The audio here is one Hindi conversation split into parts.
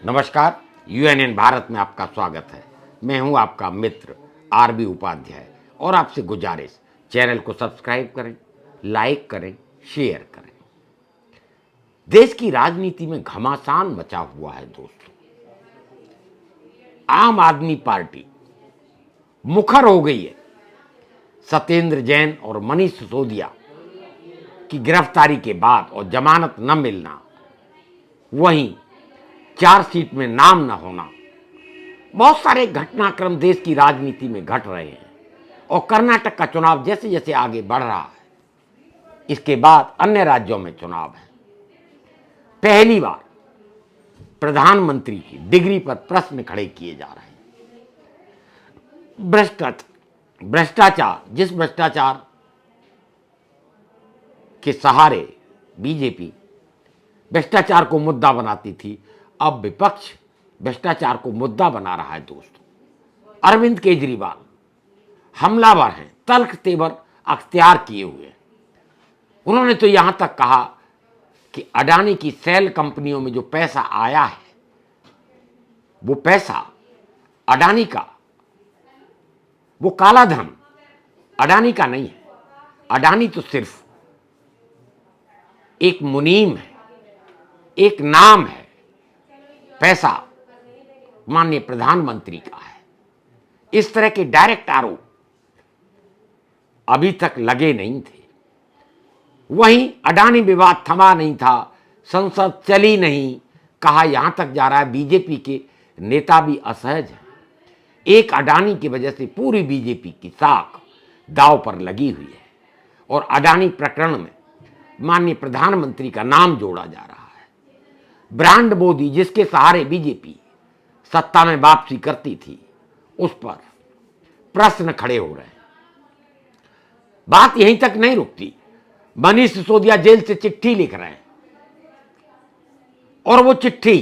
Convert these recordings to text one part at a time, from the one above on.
नमस्कार। यूएनएन भारत में आपका स्वागत है। मैं हूं आपका मित्र आरबी उपाध्याय और आपसे गुजारिश, चैनल को सब्सक्राइब करें, लाइक करें, शेयर करें। देश की राजनीति में घमासान मचा हुआ है दोस्तों। आम आदमी पार्टी मुखर हो गई है। सत्येंद्र जैन और मनीष सिसोदिया की गिरफ्तारी के बाद और जमानत न मिलना, वहीं चार्जशीट में नाम न होना, बहुत सारे घटनाक्रम देश की राजनीति में घट रहे हैं। और कर्नाटक का चुनाव जैसे जैसे आगे बढ़ रहा है, इसके बाद अन्य राज्यों में चुनाव है। पहली बार प्रधानमंत्री की डिग्री पर प्रश्न खड़े किए जा रहे हैं। भ्रष्टाचार, जिस भ्रष्टाचार के सहारे बीजेपी भ्रष्टाचार को मुद्दा बनाती थी, अब विपक्ष भ्रष्टाचार को मुद्दा बना रहा है दोस्तों। अरविंद केजरीवाल हमलावर हैं, तल्ख तेवर अख्तियार किए हुए। उन्होंने तो यहां तक कहा कि अडानी की सेल कंपनियों में जो पैसा आया है, वो पैसा अडानी का, वो काला धन अडानी का नहीं है। अडानी तो सिर्फ एक मुनीम है, एक नाम है। पैसा माननीय प्रधानमंत्री का है। इस तरह के डायरेक्ट आरोप अभी तक लगे नहीं थे। वहीं अडानी विवाद थमा नहीं था, संसद चली नहीं, कहा यहां तक जा रहा है बीजेपी के नेता भी असहज हैं। एक अडानी की वजह से पूरी बीजेपी की साख दांव पर लगी हुई है और अडानी प्रकरण में माननीय प्रधानमंत्री का नाम जोड़ा जा रहा है। ब्रांड मोदी, जिसके सहारे बीजेपी सत्ता में वापसी करती थी, उस पर प्रश्न खड़े हो रहे हैं। बात यहीं तक नहीं रुकती। मनीष सिसोदिया जेल से चिट्ठी लिख रहे हैं और वो चिट्ठी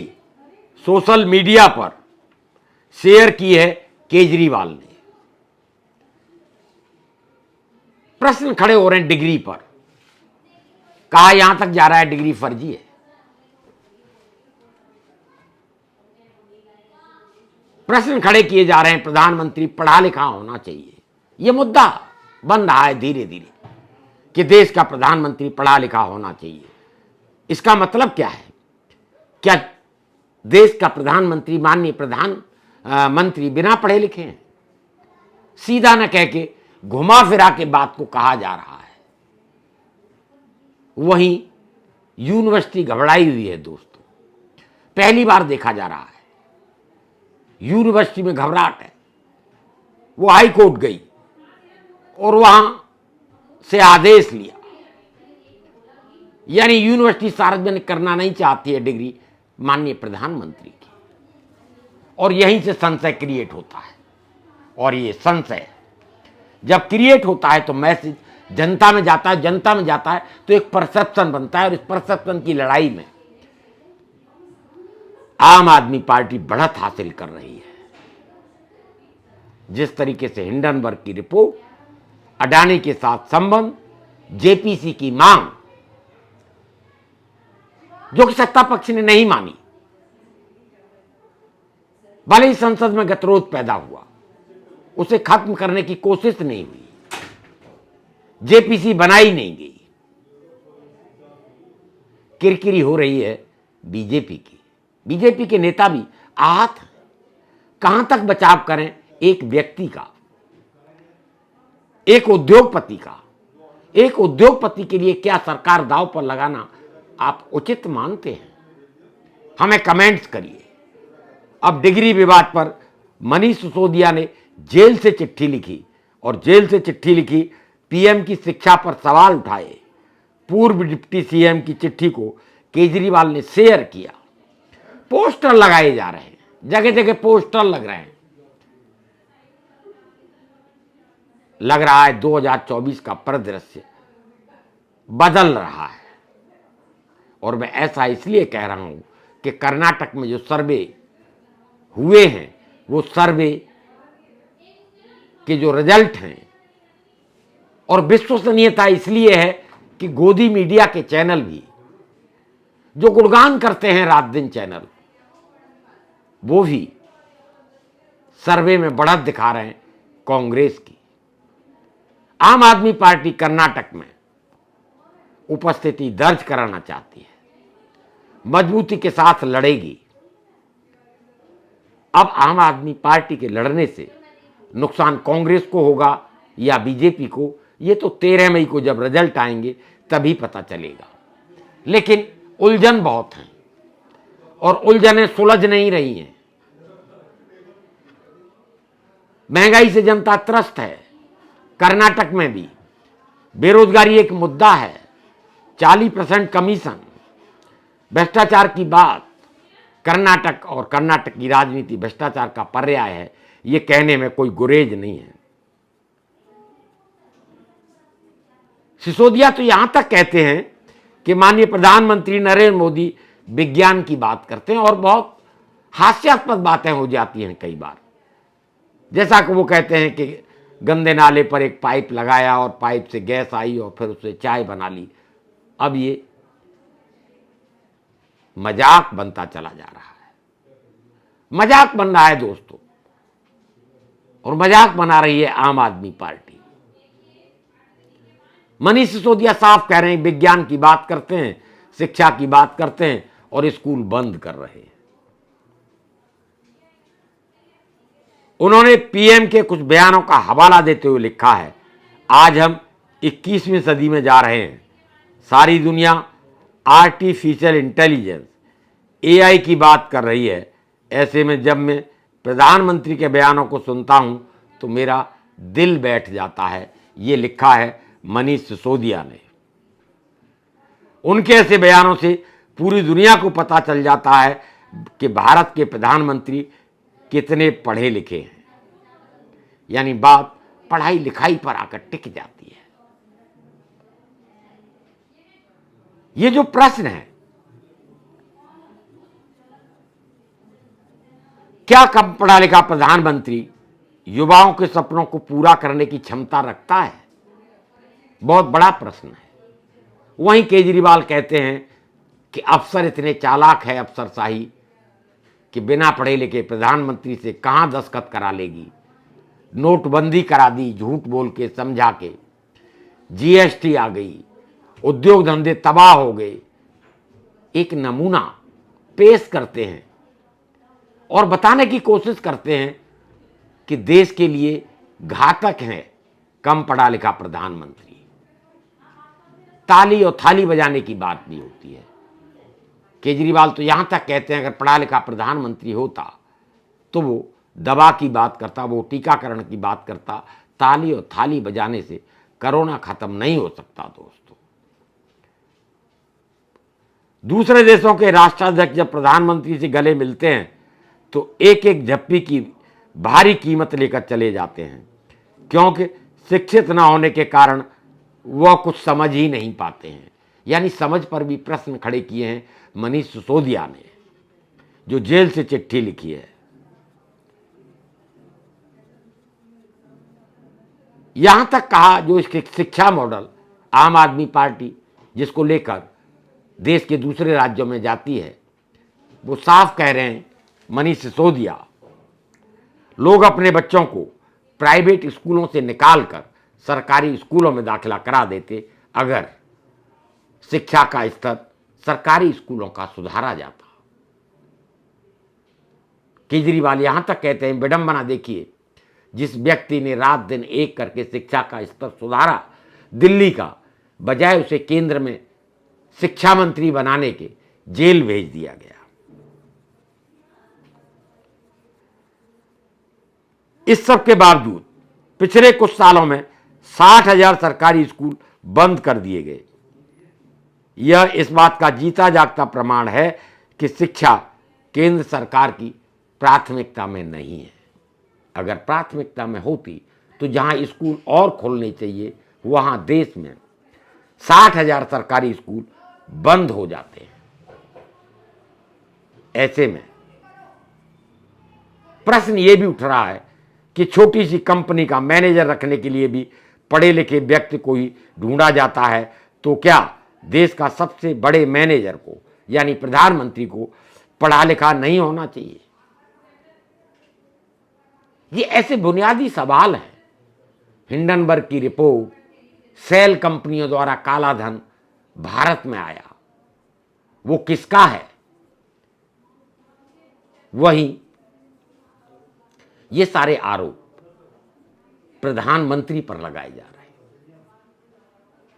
सोशल मीडिया पर शेयर की है केजरीवाल ने। प्रश्न खड़े हो रहे हैं डिग्री पर। कहा यहां तक जा रहा है डिग्री फर्जी है। प्रश्न खड़े किए जा रहे हैं प्रधानमंत्री पढ़ा लिखा होना चाहिए। यह मुद्दा बन रहा है धीरे धीरे कि देश का प्रधानमंत्री पढ़ा लिखा होना चाहिए। इसका मतलब क्या है? क्या देश का प्रधानमंत्री, माननीय प्रधानमंत्री बिना पढ़े लिखे हैं? सीधा न कह के घुमा फिरा के बात को कहा जा रहा है। वहीं यूनिवर्सिटी घबराई हुई है दोस्तों। पहली बार देखा जा रहा है यूनिवर्सिटी में घबराहट है। वो हाई कोर्ट गई और वहां से आदेश लिया, यानी यूनिवर्सिटी सार्वजनिक करना नहीं चाहती है डिग्री माननीय प्रधानमंत्री की। और यहीं से संशय क्रिएट होता है। और ये संशय जब क्रिएट होता है तो मैसेज जनता में जाता है, जनता में जाता है तो एक परसेप्शन बनता है। और इस परसेप्शन की लड़ाई में आम आदमी पार्टी बढ़त हासिल कर रही है। जिस तरीके से हिंडनबर्ग की रिपोर्ट, अडानी के साथ संबंध, जेपीसी की मांग, जो कि सत्ता पक्ष ने नहीं मानी, भले ही संसद में गतिरोध पैदा हुआ, उसे खत्म करने की कोशिश नहीं हुई, जेपीसी बनाई नहीं गई। किरकिरी हो रही है बीजेपी की। बीजेपी के नेता भी आहत हैं। कहां तक बचाव करें एक व्यक्ति का, एक उद्योगपति का? एक उद्योगपति के लिए क्या सरकार दांव पर लगाना आप उचित मानते हैं? हमें कमेंट्स करिए। अब डिग्री विवाद पर मनीष सिसोदिया ने जेल से चिट्ठी लिखी और जेल से चिट्ठी लिखी, पीएम की शिक्षा पर सवाल उठाए। पूर्व डिप्टी सीएम की चिट्ठी को केजरीवाल ने शेयर किया। पोस्टर लगाए जा रहे हैं, जगह जगह पोस्टर लग रहे हैं। लग रहा है 2024 का परिदृश्य बदल रहा है। और मैं ऐसा इसलिए कह रहा हूं कि कर्नाटक में जो सर्वे हुए हैं, वो सर्वे के जो रिजल्ट हैं, और विश्वसनीयता इसलिए है कि गोदी मीडिया के चैनल भी जो गुणगान करते हैं रात दिन चैनल, वो भी सर्वे में बढ़त दिखा रहे हैं कांग्रेस की। आम आदमी पार्टी कर्नाटक में उपस्थिति दर्ज कराना चाहती है, मजबूती के साथ लड़ेगी। अब आम आदमी पार्टी के लड़ने से नुकसान कांग्रेस को होगा या बीजेपी को, ये तो 13 मई को जब रिजल्ट आएंगे तभी पता चलेगा। लेकिन उलझन बहुत है और उलझनें सुलझ नहीं रही हैं। महंगाई से जनता त्रस्त है, कर्नाटक में भी बेरोजगारी एक मुद्दा है, 40% कमीशन, भ्रष्टाचार की बात। कर्नाटक और कर्नाटक की राजनीति भ्रष्टाचार का पर्याय है, ये कहने में कोई गुरेज नहीं है। सिसोदिया तो यहां तक कहते हैं कि माननीय प्रधानमंत्री नरेंद्र मोदी विज्ञान की बात करते हैं और बहुत हास्यास्पद बातें हो जाती हैं कई बार। जैसा कि वो कहते हैं कि गंदे नाले पर एक पाइप लगाया और पाइप से गैस आई और फिर उससे चाय बना ली। अब ये मजाक बनता चला जा रहा है, मजाक बन रहा है दोस्तों, और मजाक बना रही है आम आदमी पार्टी। मनीष सिसोदिया साफ कह रहे हैं विज्ञान की बात करते हैं, शिक्षा की बात करते हैं और स्कूल बंद कर रहे हैं। उन्होंने पीएम के कुछ बयानों का हवाला देते हुए लिखा है, आज हम 21वीं सदी में जा रहे हैं। सारी दुनिया आर्टिफिशियल इंटेलिजेंस एआई की बात कर रही है। ऐसे में जब मैं प्रधानमंत्री के बयानों को सुनता हूं तो मेरा दिल बैठ जाता है। ये लिखा है मनीष सिसोदिया ने। उनके ऐसे बयानों से पूरी दुनिया को पता चल जाता है कि भारत के प्रधानमंत्री कितने पढ़े लिखे हैं। यानी बात पढ़ाई लिखाई पर आकर टिक जाती है। ये जो प्रश्न है, क्या कम पढ़ा लिखा प्रधानमंत्री युवाओं के सपनों को पूरा करने की क्षमता रखता है, बहुत बड़ा प्रश्न है। वहीं केजरीवाल कहते हैं कि अफसर इतने चालाक है अफसरशाही कि बिना पढ़े लिखे प्रधानमंत्री से कहां दस्तखत करा लेगी। नोटबंदी करा दी झूठ बोल के, समझा के, जीएसटी आ गई, उद्योग धंधे तबाह हो गए। एक नमूना पेश करते हैं और बताने की कोशिश करते हैं कि देश के लिए घातक है कम पढ़ा लिखा प्रधानमंत्री। ताली और थाली बजाने की बात नहीं होती है। केजरीवाल तो यहां तक कहते हैं अगर पढ़ा लिखा प्रधानमंत्री होता तो वो दवा की बात करता, वो टीकाकरण की बात करता। ताली और थाली बजाने से कोरोना खत्म नहीं हो सकता दोस्तों। दूसरे देशों के राष्ट्राध्यक्ष जब प्रधानमंत्री से गले मिलते हैं तो एक एक झप्पी की भारी कीमत लेकर चले जाते हैं, क्योंकि शिक्षित न होने के कारण वह कुछ समझ ही नहीं पाते हैं। यानी समझ पर भी प्रश्न खड़े किए हैं मनीष सिसोदिया ने, जो जेल से चिट्ठी लिखी है। यहां तक कहा जो इसके शिक्षा मॉडल आम आदमी पार्टी जिसको लेकर देश के दूसरे राज्यों में जाती है, वो साफ कह रहे हैं मनीष सिसोदिया, लोग अपने बच्चों को प्राइवेट स्कूलों से निकालकर सरकारी स्कूलों में दाखिला करा देते अगर शिक्षा का स्तर सरकारी स्कूलों का सुधारा जाता। केजरीवाल यहां तक कहते हैं विडंबना देखिए, जिस व्यक्ति ने रात दिन एक करके शिक्षा का स्तर सुधारा दिल्ली का, बजाय उसे केंद्र में शिक्षा मंत्री बनाने के जेल भेज दिया गया। इस सब के बावजूद पिछले कुछ सालों में 60,000 सरकारी स्कूल बंद कर दिए गए। यह इस बात का जीता जागता प्रमाण है कि शिक्षा केंद्र सरकार की प्राथमिकता में नहीं है। अगर प्राथमिकता में होती तो जहां स्कूल और खोलने चाहिए वहां देश में 60,000 सरकारी स्कूल बंद हो जाते हैं। ऐसे में प्रश्न यह भी उठ रहा है कि छोटी सी कंपनी का मैनेजर रखने के लिए भी पढ़े लिखे व्यक्ति को ही ढूंढा जाता है, तो क्या देश का सबसे बड़े मैनेजर को यानी प्रधानमंत्री को पढ़ा लिखा नहीं होना चाहिए? ये ऐसे बुनियादी सवाल हैं। हिंडनबर्ग की रिपोर्ट, सेल कंपनियों द्वारा काला धन भारत में आया, वो किसका है? वहीं ये सारे आरोप प्रधानमंत्री पर लगाए जा रहे हैं।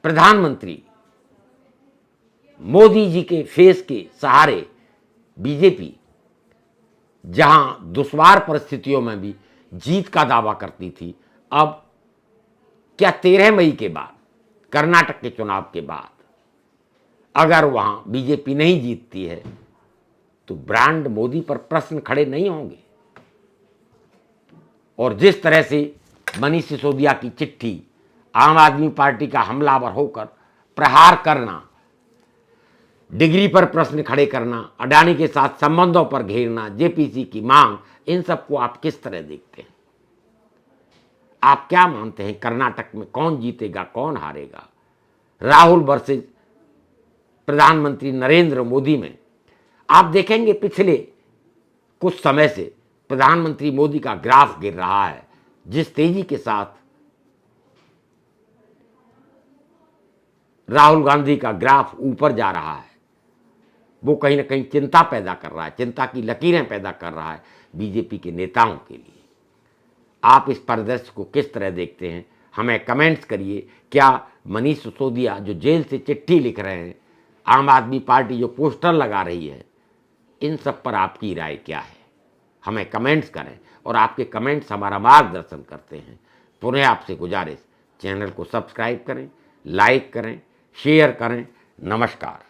प्रधानमंत्री मोदी जी के फेस के सहारे बीजेपी जहां दुश्वार परिस्थितियों में भी जीत का दावा करती थी, अब क्या 13 मई के बाद, कर्नाटक के चुनाव के बाद अगर वहां बीजेपी नहीं जीतती है तो ब्रांड मोदी पर प्रश्न खड़े नहीं होंगे। और जिस तरह से मनीष सिसोदिया की चिट्ठी, आम आदमी पार्टी का हमलावर होकर प्रहार करना, डिग्री पर प्रश्न खड़े करना, अडानी के साथ संबंधों पर घेरना, जेपीसी की मांग, इन सबको आप किस तरह देखते हैं? आप क्या मानते हैं कर्नाटक में कौन जीतेगा, कौन हारेगा? राहुल वर्सेस प्रधानमंत्री नरेंद्र मोदी में आप देखेंगे पिछले कुछ समय से प्रधानमंत्री मोदी का ग्राफ गिर रहा है। जिस तेजी के साथ राहुल गांधी का ग्राफ ऊपर जा रहा है, वो कहीं ना कहीं चिंता पैदा कर रहा है, चिंता की लकीरें पैदा कर रहा है बीजेपी के नेताओं के लिए। आप इस परिदृश्य को किस तरह देखते हैं? हमें कमेंट्स करिए। क्या मनीष सिसोदिया जो जेल से चिट्ठी लिख रहे हैं, आम आदमी पार्टी जो पोस्टर लगा रही है, इन सब पर आपकी राय क्या है? हमें कमेंट्स करें, और आपके कमेंट्स हमारा मार्गदर्शन करते हैं। पुनः आपसे गुजारिश, चैनल को सब्सक्राइब करें, लाइक करें, शेयर करें। नमस्कार।